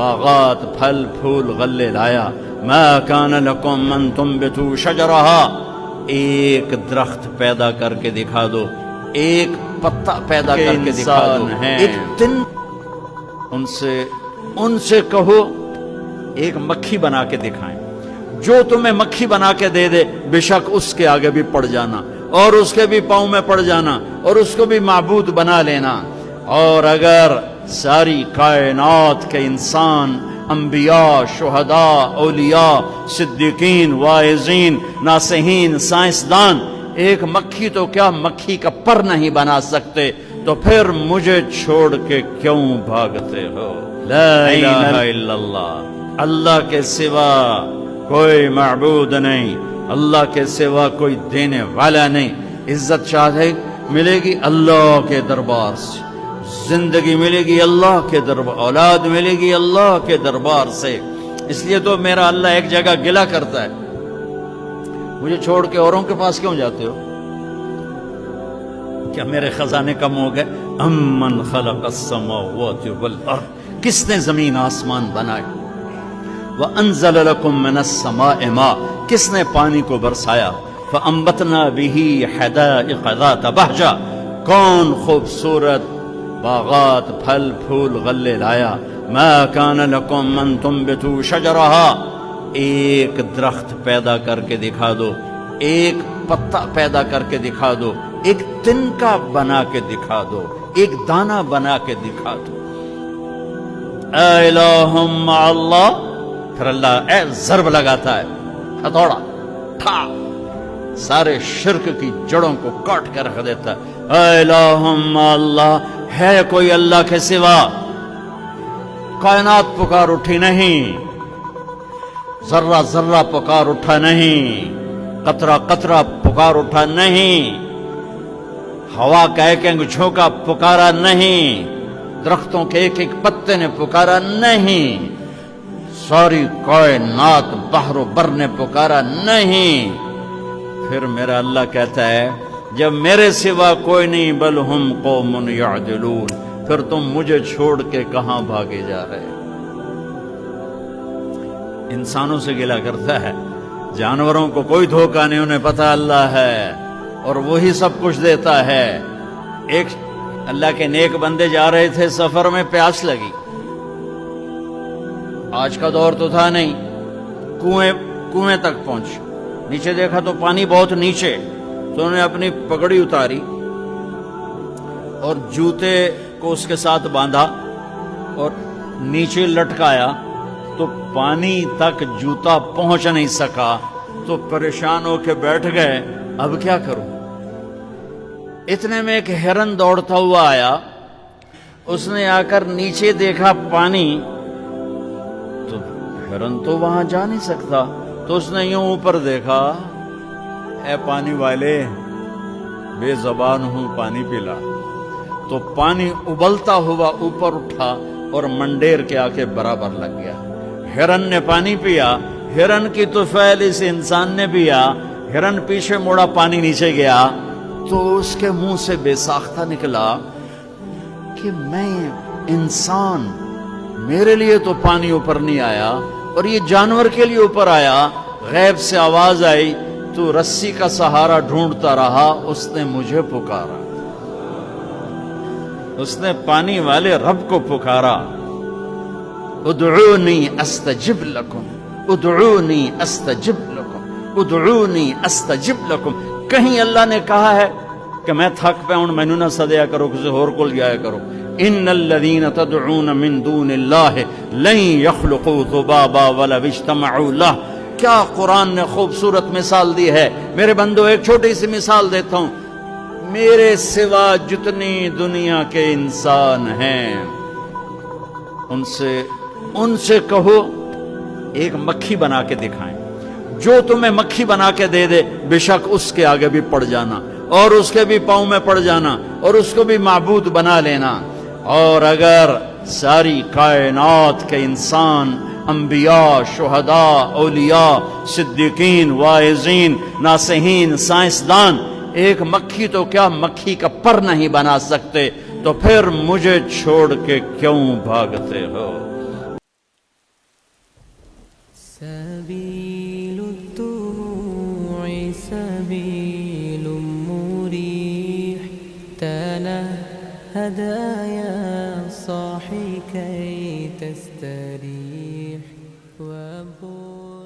باغات پھل پھول غلے لایا ما کان لکم ان تنبتوا شجرہا، ایک درخت پیدا کر کے دکھا دو، ایک پتا پیدا کر کے دکھا دو، ایک تن ان سے کہو ایک مکھی بنا کے دکھائیں، جو تمہیں مکھی بنا کے دے دے بے شک اس کے آگے بھی پڑ جانا اور اس کے بھی پاؤں میں پڑ جانا اور اس کو بھی معبود بنا لینا۔ اور اگر ساری کائنات کے انسان، انبیاء، شہداء، اولیاء، صدیقین، واعظین، ناصحین، سائنسدان ایک مکھی تو کیا مکھی کا پر نہیں بنا سکتے، تو پھر مجھے چھوڑ کے کیوں بھاگتے ہو؟ لا الہ الا اللہ، اللہ کے سوا کوئی معبود نہیں، اللہ کے سوا کوئی دینے والا نہیں۔ عزت چاہے ملے گی اللہ کے دربار سے، زندگی ملے گی اللہ کے دربار، اولاد ملے گی اللہ کے دربار سے۔ اس لیے تو میرا اللہ ایک جگہ گلہ کرتا ہے، مجھے چھوڑ کے اوروں کے پاس کیوں جاتے ہو؟ کیا میرے خزانے کم ہو گئے؟ امن خلق السماوات والارض، کس نے زمین آسمان بنائے؟ وانزل لکم من السماء ماء، کس نے پانی کو برسایا؟ فانبتنا به حدائق ذات بہجہ، کون خوبصورت باغات پھل پھول غلے لایا؟ ما کان لکم ان تنبتوا شجرہا، ایک درخت پیدا کر کے دکھا دو، ایک پتا پیدا کر کے دکھا دو، ایک تنکا بنا کے دکھا دو، ایک دانہ بنا کے دکھا دو۔ اے الہ مع اللہ، پھر اللہ اے ضرب لگاتا ہے، ہتھوڑا ٹھا، سارے شرک کی جڑوں کو کاٹ کے رکھ دیتا ہے۔ اے الہ مع اللہ، ہے کوئی اللہ کے سوا؟ کائنات پکار اٹھی نہیں، ذرہ ذرہ پکار اٹھا نہیں، قطرہ قطرہ پکار اٹھا نہیں، ہوا کا ایک ایک جھونکا پکارا نہیں، درختوں کے ایک ایک پتے نے پکارا نہیں، ساری کائنات بحر و بر نے پکارا نہیں۔ پھر میرا اللہ کہتا ہے جب میرے سوا کوئی نہیں، بل ہم قوم یعدلون، پھر تم مجھے چھوڑ کے کہاں بھاگے جا رہے؟ انسانوں سے گلہ کرتا ہے، جانوروں کو کوئی دھوکہ نہیں، انہیں پتہ اللہ ہے اور وہی سب کچھ دیتا ہے۔ ایک اللہ کے نیک بندے جا رہے تھے سفر میں، پیاس لگی، آج کا دور تو تھا نہیں، کنویں تک پہنچ، نیچے دیکھا تو پانی بہت نیچے، تو انہوں نے اپنی پگڑی اتاری اور جوتے کو اس کے ساتھ باندھا اور نیچے لٹکایا، تو پانی تک جوتا پہنچ نہیں سکا، تو پریشان ہو کے بیٹھ گئے، اب کیا کروں؟ اتنے میں ایک ہرن دوڑتا ہوا آیا، اس نے آ کر نیچے دیکھا پانی، تو ہرن تو وہاں جا نہیں سکتا، تو اس نے یوں اوپر دیکھا، اے پانی والے بے زبان ہوں، پانی پلا۔ تو پانی ابلتا ہوا اوپر اٹھا اور منڈیر کے آکے برابر لگ گیا۔ ہرن نے پانی پیا، ہرن کی طفیل اس انسان نے پیا، ہرن پیچھے مڑا، پانی نیچے گیا، تو اس کے منہ سے بے ساختہ نکلا کہ میں انسان، میرے لیے تو پانی اوپر نہیں آیا اور یہ جانور کے لیے اوپر آیا۔ غیب سے آواز آئی، تو رسی کا سہارا ڈھونڈتا رہا، اس نے مجھے پکارا، اس نے پانی والے رب کو پکارا۔ ادعونی استجب لکم، ادعونی استجب لکم، ادعونی استجب لکم۔ کہیں اللہ نے کہا ہے کہ میں تھک پہ ہوں، مینوں نہ سدیا کرو، کسی اور کول جایا کرو۔ ان الذین تدعون من دون اللہ لن یخلقوا ذبابا ولو اجتمعوا لہ۔ کیا قرآن نے خوبصورت مثال دی ہے۔ میرے بندو ایک چھوٹی سی مثال دیتا ہوں، میرے سوا جتنی دنیا کے انسان ہیں ان سے کہو ایک مکھی بنا کے دکھائیں، جو تمہیں مکھی بنا کے دے دے بے شک اس کے آگے بھی پڑ جانا اور اس کے بھی پاؤں میں پڑ جانا اور اس کو بھی معبود بنا لینا۔ اور اگر ساری کائنات کے انسان، انبیاء، شہداء، اولیاء، صدیقین، واعظین، ناصحین، سائنسدان ایک مکھی تو کیا مکھی کا پر نہیں بنا سکتے، تو پھر مجھے چھوڑ کے کیوں بھاگتے ہو؟ سبيل الدموع سبيل مريح تنهد يا صاحي كي تستريح وبعد